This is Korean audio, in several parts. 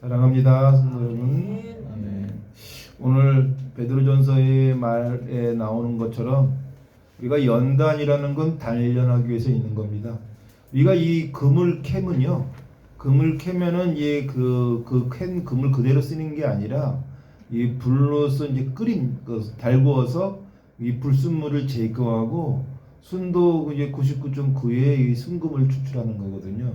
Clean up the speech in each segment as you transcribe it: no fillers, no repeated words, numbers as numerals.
사랑합니다, 성도 여러분. 네. 오늘 베드로전서의 말에 나오는 것처럼 우리가 연단이라는 건 단련하기 위해서 있는 겁니다. 우리가 이 금을 캐면요, 금을 캐면은 캔 금을 그대로 쓰는 게 아니라 이 불로서 이제 달구어서 이 불순물을 제거하고 순도 이제 99.9의 이 순금을 추출하는 거거든요.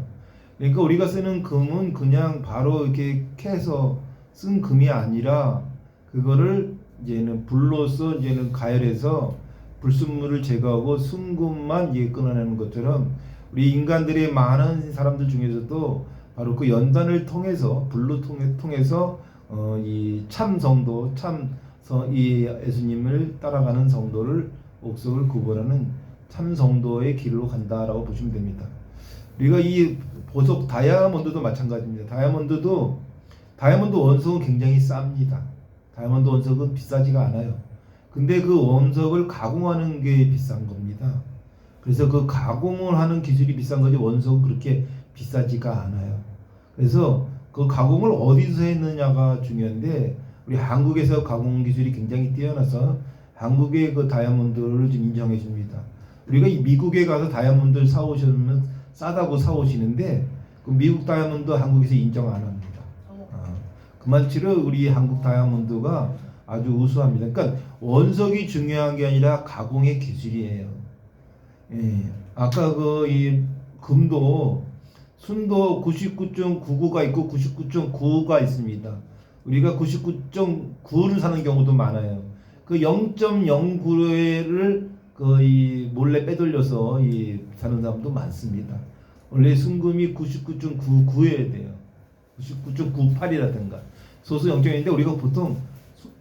그러니까 우리가 쓰는 금은 그냥 바로 이렇게 캐서 쓴 금이 아니라 그거를 이제는 불로서 이제는 가열해서 불순물을 제거하고 순금만 이제 끊어내는 것처럼 우리 인간들의 많은 사람들 중에서도 바로 그 연단을 통해서 불로 통해서 이 참 성도 이 예수님을 따라가는 성도를 옥석을 구분하는 참 성도의 길로 간다라고 보시면 됩니다. 우리가 이 보석 다이아몬드도 마찬가지입니다. 다이아몬드 원석은 굉장히 쌉니다. 다이아몬드 원석은 비싸지가 않아요. 근데 그 원석을 가공하는 게 비싼 겁니다. 그래서 그 가공을 하는 기술이 비싼 거지 원석은 그렇게 비싸지가 않아요. 그래서 그 가공을 어디서 했느냐가 중요한데 우리 한국에서 가공 기술이 굉장히 뛰어나서 한국의 그 다이아몬드를 좀 인정해 줍니다. 우리가 이 미국에 가서 다이아몬드를 사오시면 싸다고 사오시는데 그 미국 다이아몬드 한국에서 인정 안 합니다. 그만치로 우리 한국 다이아몬드가 아주 우수합니다. 그러니까 원석이 중요한 게 아니라 가공의 기술이에요. 예. 아까 그 이 금도 순도 99.99가 있고 99.9가 있습니다. 우리가 99.9를 사는 경우도 많아요. 그 0.09를 거의 몰래 빼돌려서 사는 사람도 많습니다. 원래 순금이 99.99여야 돼요. 99.98이라든가 소수 0.1인데 우리가 보통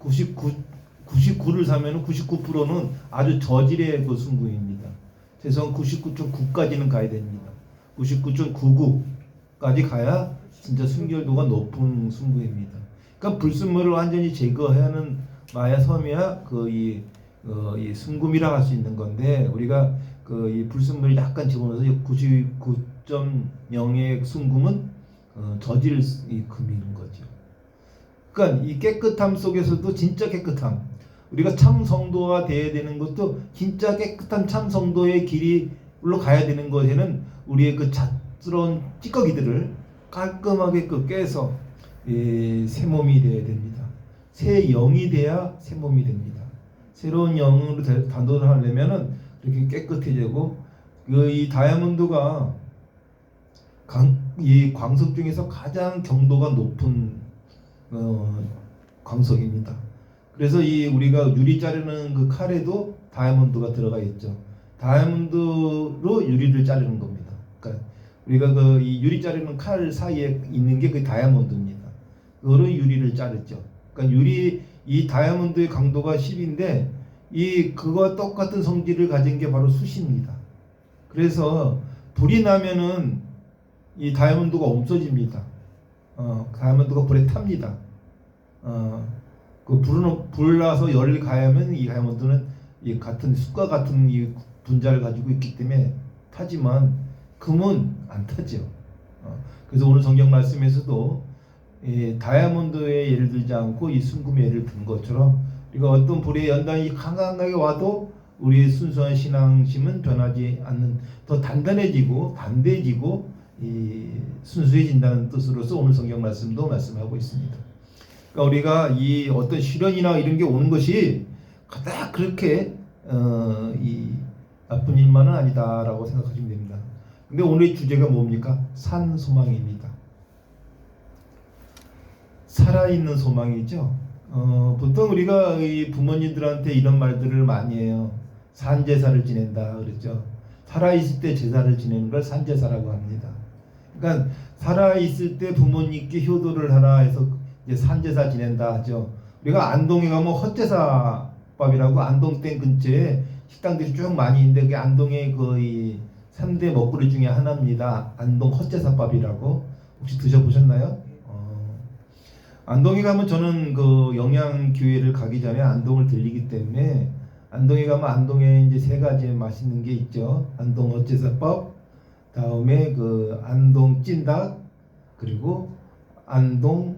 99를 사면 99%는 아주 저질의 그 순금입니다. 최소한 99.9까지는 가야 됩니다. 99.99까지 가야 진짜 순결도가 높은 순금입니다. 그러니까 불순물을 완전히 제거하는 마야 섬이야 이 순금이라 할 수 있는 건데 우리가 이 불순물이 약간 집어넣어서 99.0의 순금은 저질 금인 거죠. 그러니까 이 깨끗함 속에서도 진짜 깨끗함. 우리가 참 성도가 돼야 되는 것도 진짜 깨끗한 참 성도의 길로 가야 되는 것에는 우리의 그 잣스러운 찌꺼기들을 깔끔하게 깨서 새 몸이 되어야 됩니다. 새 영이 돼야 새 몸이 됩니다. 새로운 영으로 단도하려면은 이렇게 깨끗해지고 이 다이아몬드가 이 광석 중에서 가장 경도가 높은 광석입니다. 그래서 우리가 유리 자르는 그 칼에도 다이아몬드가 들어가 있죠. 다이아몬드로 유리를 자르는 겁니다. 그러니까 우리가 이 유리 자르는 칼 사이에 있는 게 그 다이아몬드입니다. 그거로 유리를 자르죠. 그러니까 이 다이아몬드의 강도가 10인데 그거와 똑같은 성질을 가진 게 바로 숯입니다. 그래서 불이 나면은 이 다이아몬드가 없어집니다. 다이아몬드가 불에 탑니다. 불 나서 열이 가야면 이 다이아몬드는 같은 숯과 같은 이 분자를 가지고 있기 때문에 타지만 금은 안 타죠. 그래서 오늘 성경 말씀에서도 다이아몬드의 예를 들지 않고 이 순금의 예를 든 것처럼 우리가 어떤 불의 연단이 강하게 와도 우리의 순수한 신앙심은 변하지 않는 더 단단해지고 담대해지고 순수해진다는 뜻으로서 오늘 성경 말씀도 말씀하고 있습니다. 그러니까 우리가 이 어떤 시련이나 이런 게 오는 것이 그닥 그렇게 나쁜 일만은 아니다라고 생각하시면 됩니다. 근데 오늘의 주제가 뭡니까? 산 소망입니다. 살아있는 소망이죠. 보통 우리가 이 부모님들한테 이런 말들을 많이 해요. 산제사를 지낸다 그랬죠. 살아있을 때 제사를 지내는 걸 산제사라고 합니다. 그러니까 살아있을 때 부모님께 효도를 하라 해서 이제 산제사 지낸다 하죠. 우리가 안동에 가면 헛제사밥이라고 안동댐 근처에 식당들이 쭉 많이 있는데 그게 안동의 거의 3대 먹거리 중에 하나입니다. 안동 헛제사밥이라고 혹시 드셔보셨나요? 안동에 가면 저는 그 영양교회를 가기 전에 안동을 들리기 때문에 안동에 가면 안동에 이제 3가지 맛있는 게 있죠. 안동 헛제사밥, 다음에 그 안동 찐닭, 그리고 안동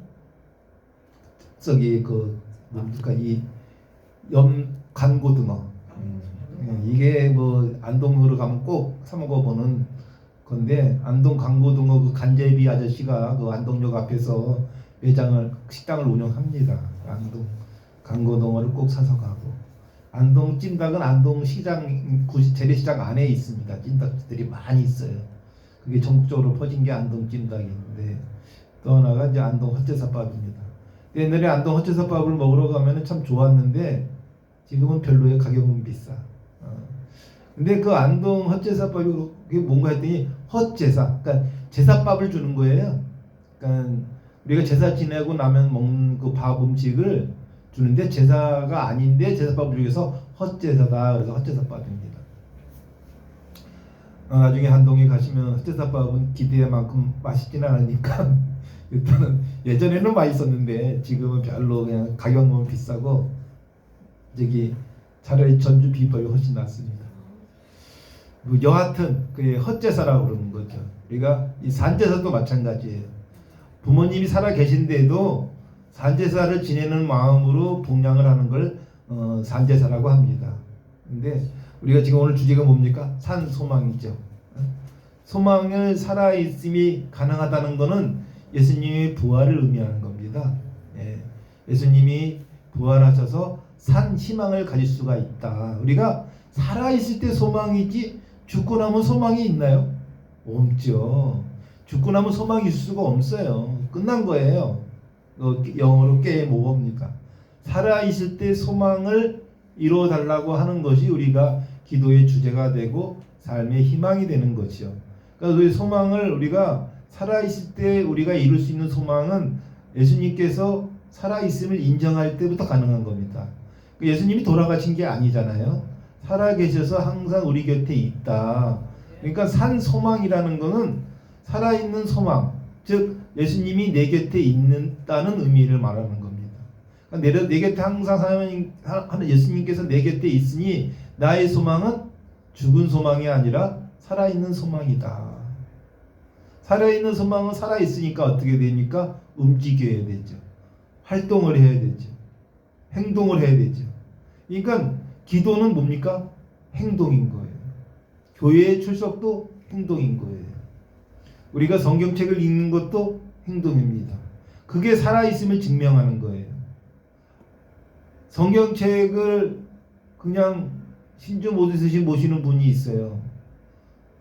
저기 그 뭡니까 이 간고등어 이게 뭐 안동으로 가면 꼭 사 먹어보는 건데 안동 간고등어 그 간제비 아저씨가 그 안동역 앞에서 식당을 운영합니다. 안동 간고등어를 꼭 사서 가고 안동 찜닭은 안동 시장 재래시장 안에 있습니다. 찜닭들이 많이 있어요. 그게 전국적으로 퍼진 게 안동 찜닭인데 또 하나가 이제 안동 헛제사밥입니다. 옛날에 안동 헛제사밥을 먹으러 가면 참 좋았는데 지금은 별로예요. 가격은 비싸. 근데 그 안동 헛제사밥이 그게 뭔가 했더니 헛제사, 그러니까 제사밥을 주는 거예요. 그러니까 우리가 제사 지내고 나면 먹는 그 밥 음식을 주는데 제사가 아닌데 제사밥을 주기 위해서 헛제사다. 그래서 헛제사밥입니다. 나중에 안동에 가시면 헛제사밥은 기대만큼 맛있진 않으니까 일단은 예전에는 맛있었는데 지금은 별로 그냥 가격은 비싸고 저기 차라리 전주 비법이 훨씬 낫습니다. 여하튼 그 헛제사라고 그러는 거죠. 우리가 이 산제사도 마찬가지예요. 부모님이 살아 계신데도 산제사를 지내는 마음으로 봉양을 하는 걸 산제사라고 합니다. 근데 우리가 지금 오늘 주제가 뭡니까? 산소망이죠. 소망을 살아있음이 가능하다는 것은 예수님의 부활을 의미하는 겁니다. 예수님이 부활하셔서 산 희망을 가질 수가 있다. 우리가 살아있을 때 소망이지 죽고 나면 소망이 있나요? 없죠. 죽고 나면 소망이 있을 수가 없어요. 끝난 거예요. 영어로 깨모봅니까? 살아있을 때 소망을 이루어달라고 하는 것이 우리가 기도의 주제가 되고 삶의 희망이 되는 것이요. 그러니까 그 소망을 우리가 살아있을 때 우리가 이룰 수 있는 소망은 예수님께서 살아있음을 인정할 때부터 가능한 겁니다. 예수님이 돌아가신 게 아니잖아요. 살아계셔서 항상 우리 곁에 있다. 그러니까 산 소망이라는 것은 살아있는 소망, 즉 예수님이 내 곁에 있다는 의미를 말하는 겁니다. 그러니까 내 곁에 항상 하는 예수님께서 내 곁에 있으니 나의 소망은 죽은 소망이 아니라 살아있는 소망이다. 살아있는 소망은 살아있으니까 어떻게 됩니까? 움직여야 되죠. 활동을 해야 되죠. 행동을 해야 되죠. 그러니까 기도는 뭡니까? 행동인 거예요. 교회의 출석도 행동인 거예요. 우리가 성경책을 읽는 것도 행동입니다. 그게 살아있음을 증명하는 거예요. 성경책을 그냥 신주 모시듯이 모시는 분이 있어요.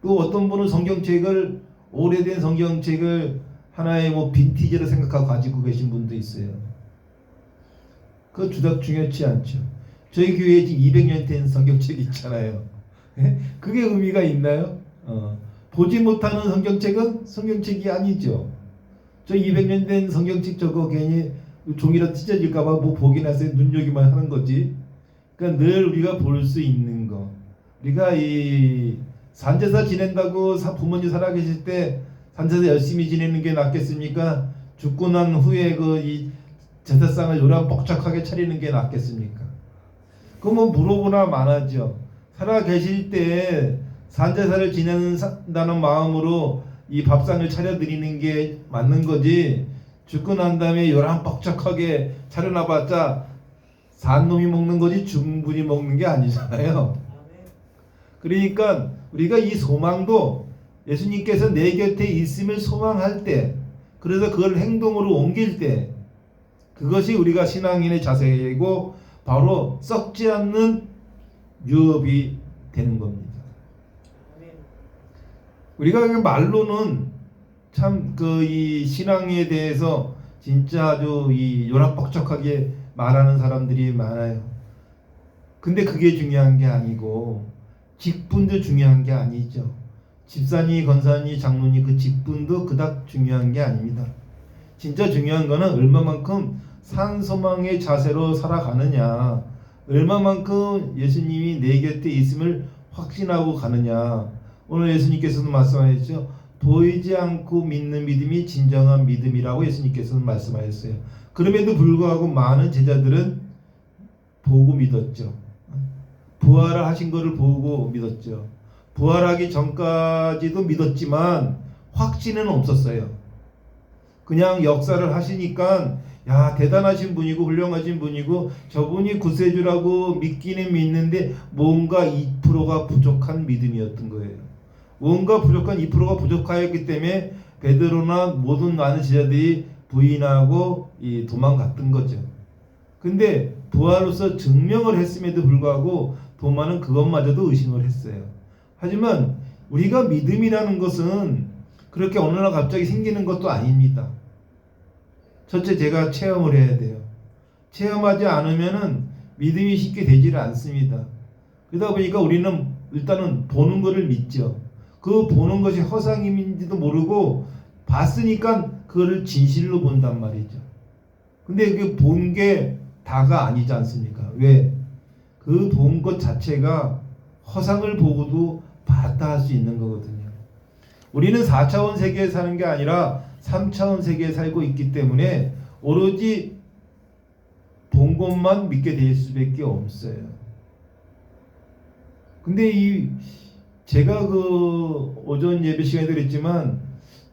또 어떤 분은 성경책을 오래된 성경책을 하나의 뭐 빈티지로 생각하고 가지고 계신 분도 있어요. 그거 주작 중요치 않죠. 저희 교회에 지금 200년 된 성경책이 있잖아요. 그게 의미가 있나요? 보지 못하는 성경책은 성경책이 아니죠. 저 200년 된 성경책 저거 괜히 종이라 찢어질까봐 뭐 보긴 하세요. 눈여기만 하는 거지. 그러니까 늘 우리가 볼 수 있는 거. 우리가 이 산제사 지낸다고 부모님 살아계실 때 산제사 열심히 지내는 게 낫겠습니까? 죽고 난 후에 이 제사상을 요란뻑적하게 차리는 게 낫겠습니까? 그거 뭐 물어보나 마나죠. 살아계실 때 산제사를 지낸다는 마음으로 이 밥상을 차려드리는 게 맞는 거지, 죽고 난 다음에 요란뻑적하게 차려놔봤자 산 놈이 먹는 거지 죽은 분이 먹는 게 아니잖아요. 그러니까 우리가 이 소망도 예수님께서 내 곁에 있음을 소망할 때, 그래서 그걸 행동으로 옮길 때, 그것이 우리가 신앙인의 자세이고 바로 썩지 않는 유업이 되는 겁니다. 우리가 말로는 참 이 신앙에 대해서 진짜 아주 이 요란뻑적하게 말하는 사람들이 많아요. 근데 그게 중요한 게 아니고 직분도 중요한 게 아니죠. 집사니, 권사니, 장로니 그 직분도 그닥 중요한 게 아닙니다. 진짜 중요한 거는 얼마만큼 산소망의 자세로 살아가느냐, 얼마만큼 예수님이 내 곁에 있음을 확신하고 가느냐. 오늘 예수님께서도 말씀하셨죠. 보이지 않고 믿는 믿음이 진정한 믿음이라고 예수님께서는 말씀하셨어요. 그럼에도 불구하고 많은 제자들은 보고 믿었죠. 부활을 하신 것을 보고 믿었죠. 부활하기 전까지도 믿었지만 확신은 없었어요. 그냥 역사를 하시니까 야 대단하신 분이고 훌륭하신 분이고 저분이 구세주라고 믿기는 믿는데 뭔가 2%가 부족한 믿음이었던 거예요. 뭔가 부족한 2%가 부족하였기 때문에 베드로나 모든 많은 제자들이 부인하고 도망갔던 거죠. 근데 부활로서 증명을 했음에도 불구하고 도마는 그것마저도 의심을 했어요. 하지만 우리가 믿음이라는 것은 그렇게 어느 날 갑자기 생기는 것도 아닙니다. 첫째 제가 체험을 해야 돼요. 체험하지 않으면은 믿음이 쉽게 되지를 않습니다. 그러다 보니까 우리는 일단은 보는 것을 믿죠. 그 보는 것이 허상임인지도 모르고 봤으니까 그거를 진실로 본단 말이죠. 근데 그 본 게 다가 아니지 않습니까? 왜? 그 본 것 자체가 허상을 보고도 봤다 할 수 있는 거거든요. 우리는 4차원 세계에 사는 게 아니라 3차원 세계에 살고 있기 때문에 오로지 본 것만 믿게 될 수밖에 없어요. 근데 제가 그 오전 예배 시간에도 그랬지만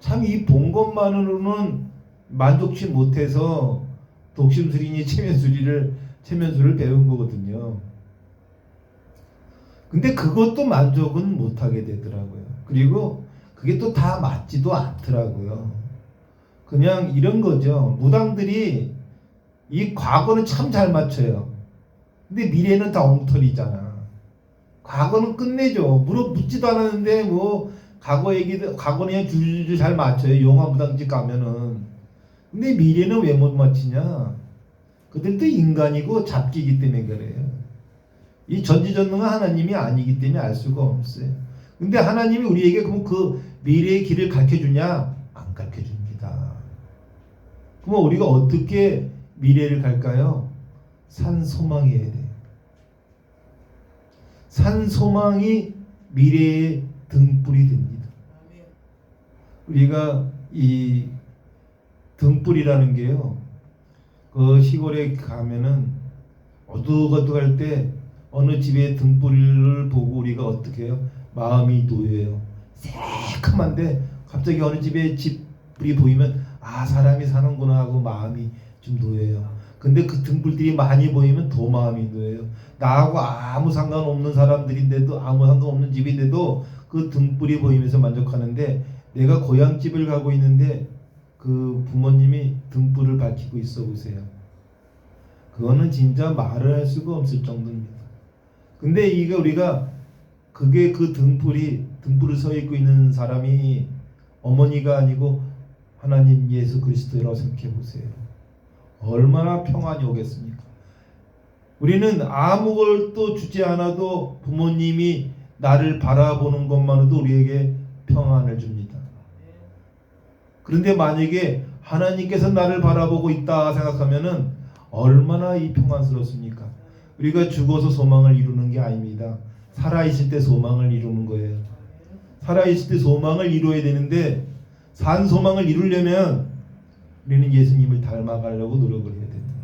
참 이 본 것만으로는 만족치 못해서 독심술이니 체면술을 배운 거거든요. 근데 그것도 만족은 못하게 되더라고요. 그리고 그게 또 다 맞지도 않더라고요. 그냥 이런 거죠. 무당들이 이 과거는 참 잘 맞춰요. 근데 미래는 다 엉터리잖아. 과거는 끝내죠. 묻지도 않았는데 뭐 과거 얘기도 과거는 그냥 줄줄 잘 맞춰요. 영화 무당집 가면은. 근데 미래는 왜 못 맞히냐? 그들도 인간이고 잡기이기 때문에 그래요. 이 전지전능한 하나님이 아니기 때문에 알 수가 없어요. 근데 하나님이 우리에게 그럼 그 미래의 길을 가르쳐주냐? 안 가르쳐줍니다. 그럼 우리가 어떻게 미래를 갈까요? 산 소망이어야 돼요. 산 소망이 미래의 등불이 됩니다. 우리가 이 등불이라는 게요, 그 시골에 가면은 어둑어둑할 때 어느 집의 등불을 보고 우리가 어떻게 해요? 마음이 놓여요. 새카만데 갑자기 어느 집의 집이 보이면 아 사람이 사는구나 하고 마음이 좀 놓여요. 근데 그 등불들이 많이 보이면 더 마음이 놓여요. 나하고 아무 상관없는 사람들인데도 아무 상관없는 집인데도 그 등불이 보이면서 만족하는데 내가 고향집을 가고 있는데 그 부모님이 등불을 밝히고 있어 보세요. 그거는 진짜 말을 할 수가 없을 정도입니다. 근데 이게 우리가 그게 그 등불을 서 있고 있는 사람이 어머니가 아니고 하나님 예수 그리스도라고 생각해 보세요. 얼마나 평안이 오겠습니까? 우리는 아무것도 주지 않아도 부모님이 나를 바라보는 것만으로도 우리에게 평안을 줍니다. 그런데 만약에 하나님께서 나를 바라보고 있다 생각하면은 얼마나 이 평안스럽습니까? 우리가 죽어서 소망을 이루는 게 아닙니다. 살아있을 때 소망을 이루는 거예요. 살아있을 때 소망을 이루어야 되는데 산 소망을 이루려면 우리는 예수님을 닮아가려고 노력을 해야 됩니다.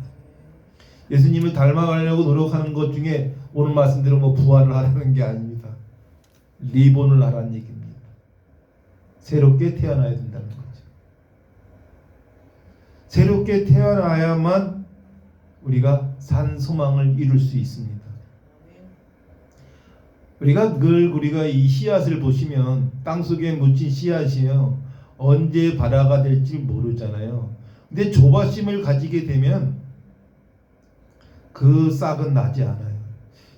예수님을 닮아가려고 노력하는 것 중에 오늘 말씀대로 뭐 부활을 하라는 게 아닙니다. 리본을 하라는 얘기입니다. 새롭게 태어나야 된다는 거죠. 새롭게 태어나야만 우리가 산 소망을 이룰 수 있습니다. 우리가 이 씨앗을 보시면 땅속에 묻힌 씨앗이요 언제 발화가 될지 모르잖아요. 근데 조바심을 가지게 되면 그 싹은 나지 않아요.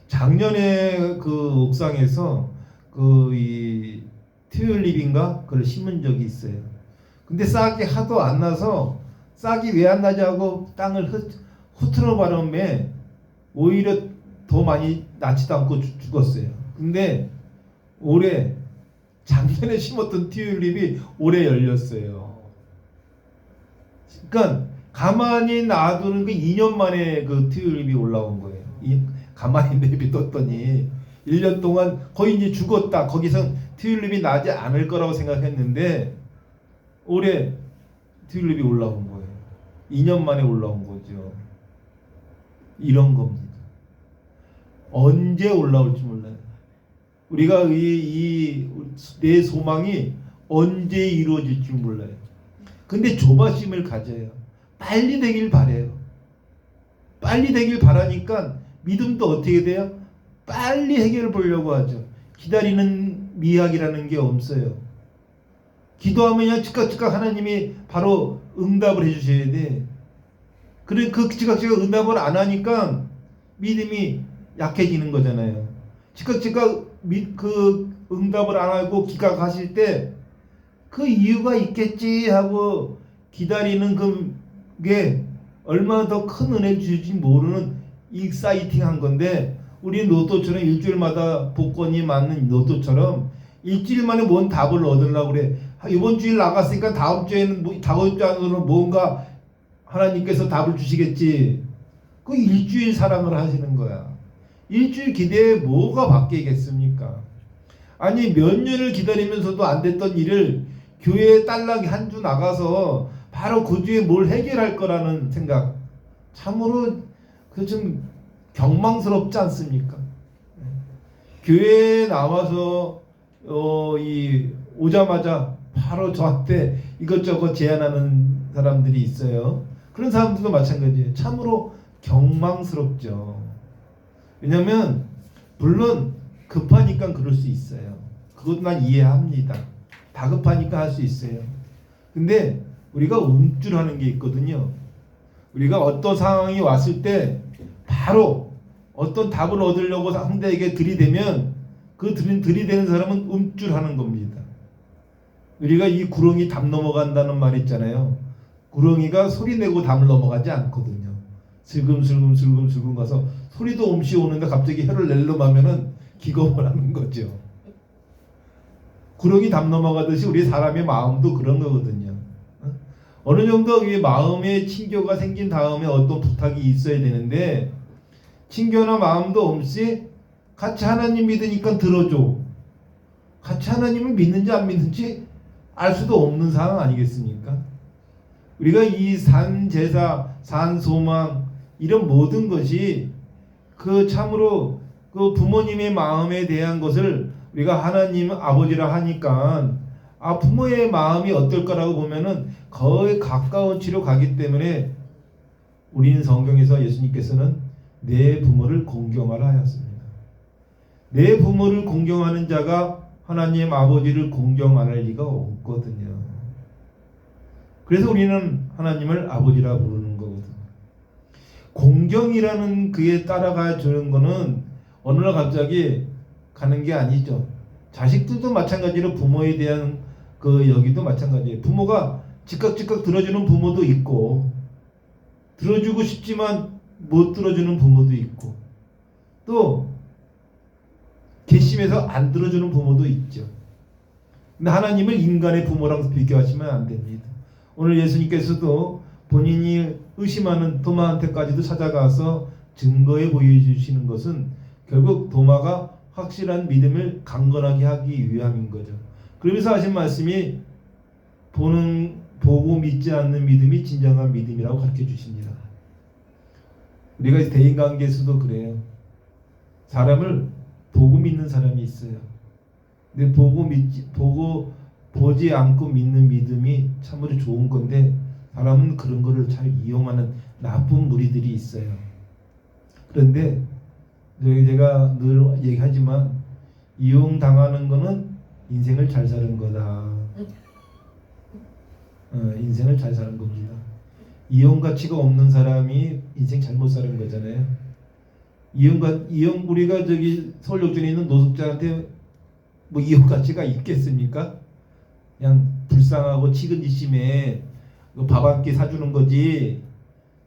작년에 그 옥상에서 이 튤립인가 그걸 심은 적이 있어요. 근데 싹이 하도 안 나서 싹이 왜 안 나지 하고 땅을 흐트러 바람에 오히려 더 많이 나지도 않고 죽었어요. 근데 작년에 심었던 튤립이 올해 열렸어요. 그러니까 가만히 놔두는 게 2년 만에 그 튤립이 올라온 거예요. 가만히 내비뒀더니 1년 동안 거의 이제 죽었다. 거기서 튤립이 나지 않을 거라고 생각했는데 올해 튤립이 올라온 거예요. 2년 만에 올라온 거죠. 이런 겁니다. 언제 올라올지 몰라요. 우리가 내 소망이 언제 이루어질지 몰라요. 근데 조바심을 가져요. 빨리 되길 바래요. 빨리 되길 바라니까 믿음도 어떻게 돼요? 빨리 해결을 보려고 하죠. 기다리는 미학이라는 게 없어요. 기도하면 그냥 즉각 하나님이 바로 응답을 해주셔야 돼. 그래 그 즉각 응답을 안 하니까 믿음이 약해지는 거잖아요. 즉각 그 응답을 안 하고 기각하실 때 그 이유가 있겠지 하고 기다리는 그게 얼마나 더 큰 은혜 주실지 모르는 익사이팅한 건데, 우리 로또처럼 일주일마다 복권이 맞는 로또처럼 일주일 만에 뭔 답을 얻으려고 그래. 이번 주일 나갔으니까 다음 주에는 다음 주 안으로 뭔가 하나님께서 답을 주시겠지. 그 일주일 사랑을 하시는 거야. 일주일 기대에 뭐가 바뀌겠습니까? 아니 몇 년을 기다리면서도 안 됐던 일을 교회에 딸랑이 한 주 나가서 바로 그 주에 뭘 해결할 거라는 생각, 참으로 그 좀 경망스럽지 않습니까? 교회에 나와서 오자마자 바로 저한테 이것저것 제안하는 사람들이 있어요. 그런 사람들도 마찬가지예요. 참으로 경망스럽죠. 왜냐하면 물론 급하니까 그럴 수 있어요. 그것도 난 이해합니다. 다급하니까 할 수 있어요. 근데 우리가 움찔하는 게 있거든요. 우리가 어떤 상황이 왔을 때 바로 어떤 답을 얻으려고 상대에게 들이대면 그 들이대는 사람은 움찔하는 겁니다. 우리가 이 구렁이 담 넘어간다는 말 있잖아요. 구렁이가 소리내고 담을 넘어가지 않거든요. 슬금슬금 가서 소리도 없이 오는데 갑자기 혀를 낼름 하면은 기겁을 하는 거죠. 구렁이 담 넘어가듯이 우리 사람의 마음도 그런 거거든요. 어느 정도 마음에 친교가 생긴 다음에 어떤 부탁이 있어야 되는데, 친교나 마음도 없이 같이 하나님 믿으니까 들어줘. 같이 하나님을 믿는지 안 믿는지 알 수도 없는 상황 아니겠습니까? 우리가 이 산제사, 산소망 이런 모든 것이 그 참으로 그 부모님의 마음에 대한 것을 우리가 하나님 아버지라 하니까 부모의 마음이 어떨까라고 보면은 거의 가까운 치로 가기 때문에 우리는 성경에서 예수님께서는 내 부모를 공경하라 하였습니다. 내 부모를 공경하는 자가 하나님 아버지를 공경 안 할 리가 없거든요. 그래서 우리는 하나님을 아버지라 부르는 거거든요. 공경이라는 그에 따라가 주는 거는 어느 날 갑자기 가는 게 아니죠. 자식들도 마찬가지로 부모에 대한 그 여기도 마찬가지예요. 부모가 즉각 들어주는 부모도 있고, 들어주고 싶지만 못 들어주는 부모도 있고, 또 괘씸해서 안 들어주는 부모도 있죠. 근데 하나님을 인간의 부모랑 비교하시면 안 됩니다. 오늘 예수님께서도 본인이 의심하는 도마한테까지도 찾아가서 증거해 보여주시는 것은 결국 도마가 확실한 믿음을 강건하게 하기 위함인 거죠. 그러면서 하신 말씀이 보고 믿지 않는 믿음이 진정한 믿음이라고 가르쳐 주십니다. 우리가 대인관계에서도 그래요. 사람을 보고 믿는 사람이 있어요. 근데 보지 않고 믿는 믿음이 참으로 좋은 건데, 사람은 그런 거를 잘 이용하는 나쁜 무리들이 있어요. 그런데 제가 늘 얘기하지만 이용당하는 거는 인생을 잘 사는 거다. 인생을 잘 사는 겁니다. 이용 가치가 없는 사람이 인생 잘못 사는 거잖아요. 우리가 서울역전에 있는 노숙자한테 뭐 이용 가치가 있겠습니까? 그냥 불쌍하고 측은지심에 밥 한 끼 사주는 거지,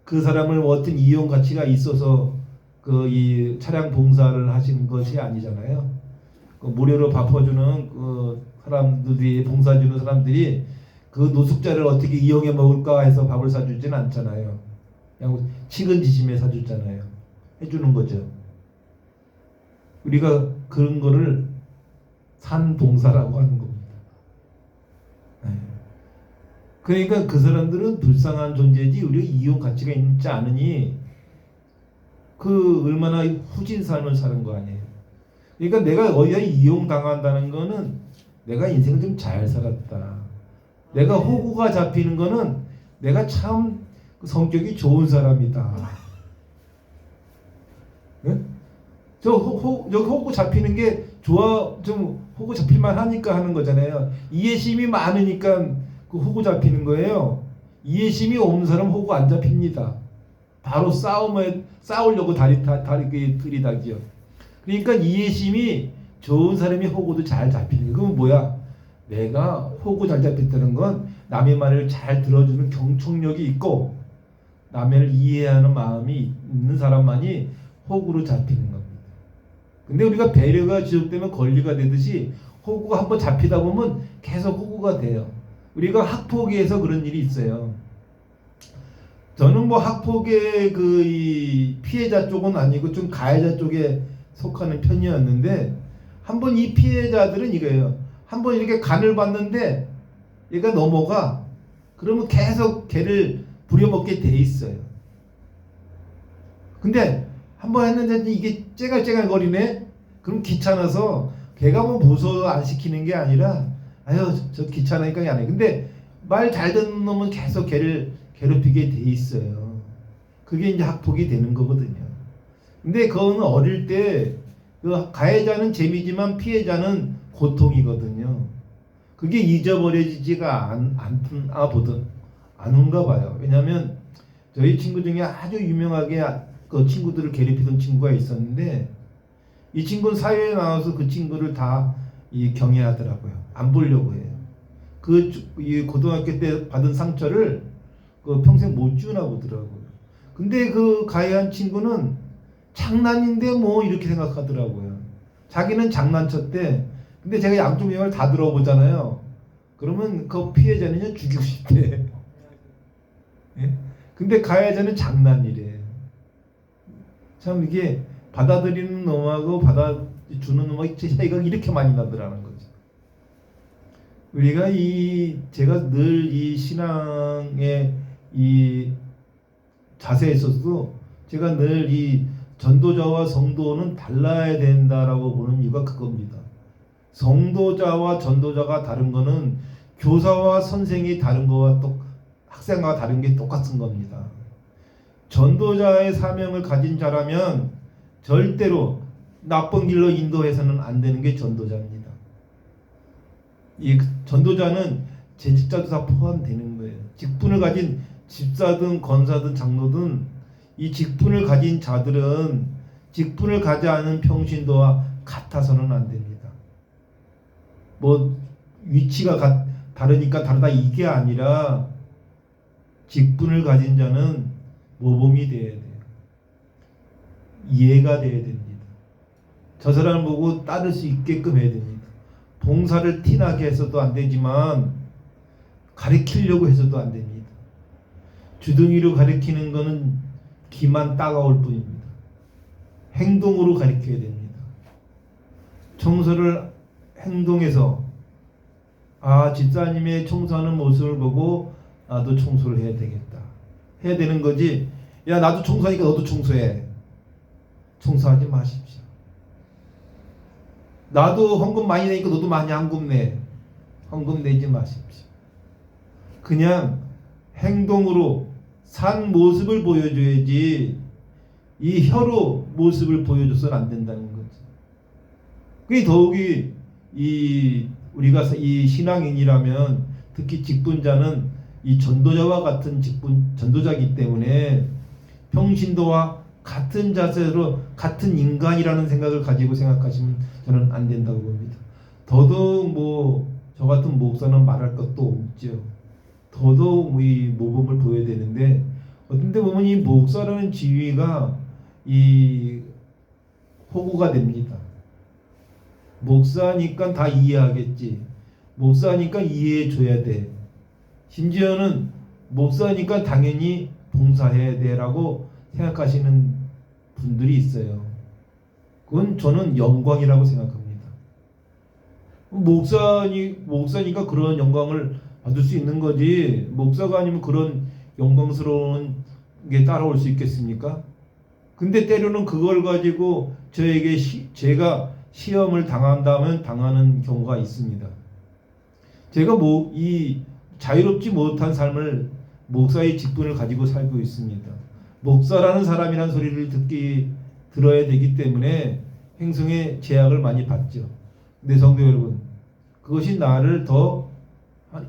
그 사람을 어떤 이용 가치가 있어서 이 차량 봉사를 하시는 것이 아니잖아요. 무료로 밥 퍼주는 그 사람들이, 봉사주는 사람들이 그 노숙자를 어떻게 이용해 먹을까 해서 밥을 사주진 않잖아요. 그냥 측은지심에 사주잖아요. 해주는 거죠. 우리가 그런 거를 산봉사라고 하는 겁니다. 그러니까 그 사람들은 불쌍한 존재지 우리가 이용 가치가 있지 않으니 그 얼마나 후진 삶을 사는 거 아니에요. 그러니까 내가 어디에 이용당한다는 거는 내가 인생을 좀 잘 살았다, 내가 호구가 잡히는 거는 내가 참 성격이 좋은 사람이다. 네? 저 호구 잡히는 게 좋아, 좀 호구 잡힐만 하니까 하는 거잖아요. 이해심이 많으니까 그 호구 잡히는 거예요. 이해심이 없는 사람 호구 안 잡힙니다. 바로 싸우려고 다리 들이닥이요. 그러니까 이해심이 좋은 사람이 호구도 잘 잡히는 거예요. 그건 뭐야? 내가 호구 잘 잡혔다는 건 남의 말을 잘 들어주는 경청력이 있고 남을 이해하는 마음이 있는 사람만이 호구로 잡히는 겁니다. 근데 우리가 배려가 지속되면 권리가 되듯이 호구가 한번 잡히다 보면 계속 호구가 돼요. 우리가 학폭위에서 그런 일이 있어요. 저는 뭐 학폭의 이 피해자 쪽은 아니고 좀 가해자 쪽에 속하는 편이었는데 한번 이 피해자들은 이거예요. 한번 이렇게 간을 봤는데 얘가 넘어가. 그러면 계속 걔를 부려먹게 돼 있어요. 근데 한번 했는데 이게 째갈째갈 거리네. 그럼 귀찮아서 걔가 뭐 무서워 안 시키는 게 아니라 아유 저 귀찮으니까 안 해. 근데 말 잘 듣는 놈은 계속 걔를 괴롭히게 돼 있어요. 그게 이제 학폭이 되는 거거든요. 근데 그거는 어릴 때 그 가해자는 재미지만 피해자는 고통이거든요. 그게 잊어버려지지가 않은가 봐요. 왜냐하면 저희 친구 중에 아주 유명하게 그 친구들을 괴롭히던 친구가 있었는데 이 친구는 사회에 나와서 그 친구를 다 경외하더라고요. 안 보려고 해요. 이 고등학교 때 받은 상처를 그 평생 못 주나 보더라고요. 근데 그 가해한 친구는 장난인데 뭐 이렇게 생각하더라고요. 자기는 장난쳤대. 근데 제가 양쪽 얘기를 다 들어보잖아요. 그러면 그 피해자는 죽이고 싶대. 예? 근데 가해자는 장난이래. 참 이게 받아들이는 놈하고 받아주는 놈하고 차이가 이렇게 많이 나더라는 거죠. 우리가 제가 늘 이 신앙의 이 자세에 있어서도 제가 늘 이 전도자와 성도는 달라야 된다라고 보는 이유가 그겁니다. 성도자와 전도자가 다른 거는 교사와 선생이 다른 거와 학생과 다른 게 똑같은 겁니다. 전도자의 사명을 가진 자라면 절대로 나쁜 길로 인도해서는 안 되는 게 전도자입니다. 이 전도자는 재직자도 다 포함되는 거예요. 직분을 가진 집사든 권사든 장로든 이 직분을 가진 자들은 직분을 가지 않은 평신도와 같아서는 안 됩니다. 뭐 위치가 다르니까 다르다 이게 아니라 직분을 가진 자는 모범이 돼야 돼요. 이해가 돼야 됩니다. 저 사람을 보고 따를 수 있게끔 해야 됩니다. 봉사를 티나게 해서도 안 되지만 가르치려고 해서도 안 됩니다. 주둥이로 가르치는 거는 귀만 따가울 뿐입니다. 행동으로 가르쳐야 됩니다. 청소를 행동해서 집사님의 청소하는 모습을 보고 나도 청소를 해야 되겠다. 해야 되는 거지. 야 나도 청소하니까 너도 청소해. 청소하지 마십시오. 나도 헌금 많이 내니까 너도 많이 헌금 내. 헌금 내지 마십시오. 그냥 행동으로 산 모습을 보여줘야지 이 혀로 모습을 보여줘서는 안 된다는 거죠. 그게 더욱이 우리가 이 신앙인이라면 특히 직분자는 이 전도자와 같은 전도자이기 때문에 평신도와 같은 자세로 같은 인간이라는 생각을 가지고 생각하시면 저는 안 된다고 봅니다. 더더욱 저 같은 목사는 말할 것도 없죠. 더더욱 이 모범을 보여야 되는데 어떤데 보면 이 목사라는 지위가 이 호구가 됩니다. 목사니까 다 이해하겠지. 목사니까 이해해 줘야 돼. 심지어는 목사니까 당연히 봉사해야 돼라고 생각하시는 분들이 있어요. 그건 저는 영광이라고 생각합니다. 목사니까 그런 영광을 받을 수 있는 거지. 목사가 아니면 그런 영광스러운 게 따라올 수 있겠습니까? 근데 때로는 그걸 가지고 제가 시험을 당한다면 당하는 경우가 있습니다. 제가 자유롭지 못한 삶을 목사의 직분을 가지고 살고 있습니다. 목사라는 사람이란 소리를 들어야 되기 때문에 행성의 제약을 많이 받죠. 근데 성도 여러분, 그것이 나를 더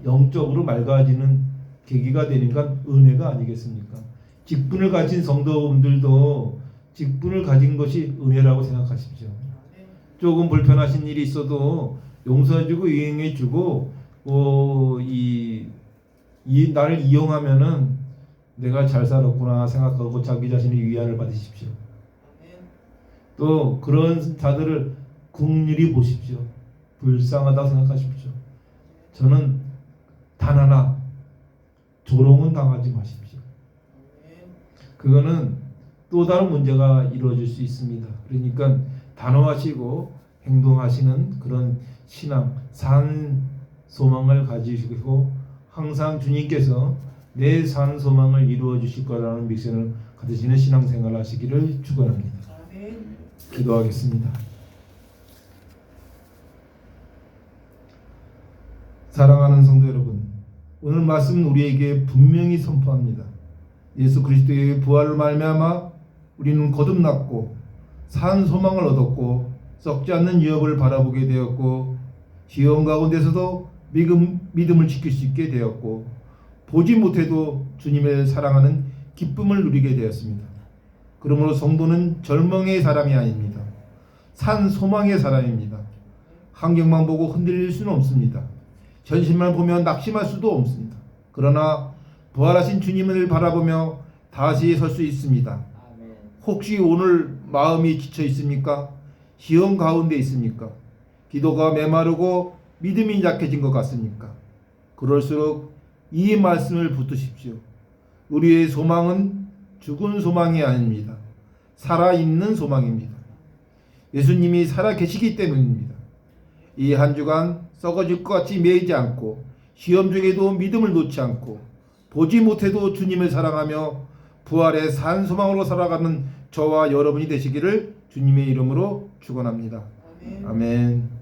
영적으로 맑아지는 계기가 되니까 은혜가 아니겠습니까? 직분을 가진 성도분들도 직분을 가진 것이 은혜라고 생각하십시오. 조금 불편하신 일이 있어도 용서해주고 이행해주고 나를 이용하면은 내가 잘 살았구나 생각하고 자기 자신의 위안을 받으십시오. 또 그런 자들을 긍휼히 보십시오. 불쌍하다고 생각하십시오. 저는 단 하나 조롱은 당하지 마십시오. 그거는 또 다른 문제가 이루어질 수 있습니다. 그러니까 단호하시고 행동하시는 그런 신앙, 산 소망을 가지시고 항상 주님께서 내 산 소망을 이루어 주실 거라는 믿음을 가지시는 신앙생활 하시기를 축원합니다. 기도하겠습니다. 사랑하는 성도 여러분, 오늘 말씀 우리에게 분명히 선포합니다. 예수 그리스도의 부활을 말미암아 우리는 거듭났고 산 소망을 얻었고 썩지 않는 유업을 바라보게 되었고 시험 가운데서도 믿음을 지킬 수 있게 되었고 보지 못해도 주님을 사랑하는 기쁨을 누리게 되었습니다. 그러므로 성도는 절망의 사람이 아닙니다. 산 소망의 사람입니다. 환경만 보고 흔들릴 수는 없습니다. 현실만 보면 낙심할 수도 없습니다. 그러나 부활하신 주님을 바라보며 다시 설 수 있습니다. 혹시 오늘 마음이 지쳐 있습니까? 시험 가운데 있습니까? 기도가 메마르고 믿음이 약해진 것 같습니까? 그럴수록 이 말씀을 붙드십시오. 우리의 소망은 죽은 소망이 아닙니다. 살아있는 소망입니다. 예수님이 살아 계시기 때문입니다. 이 한 주간 썩어질 것 같이 매이지 않고 시험 중에도 믿음을 놓지 않고 보지 못해도 주님을 사랑하며 부활의 산 소망으로 살아가는 저와 여러분이 되시기를 주님의 이름으로 축원합니다. 아멘.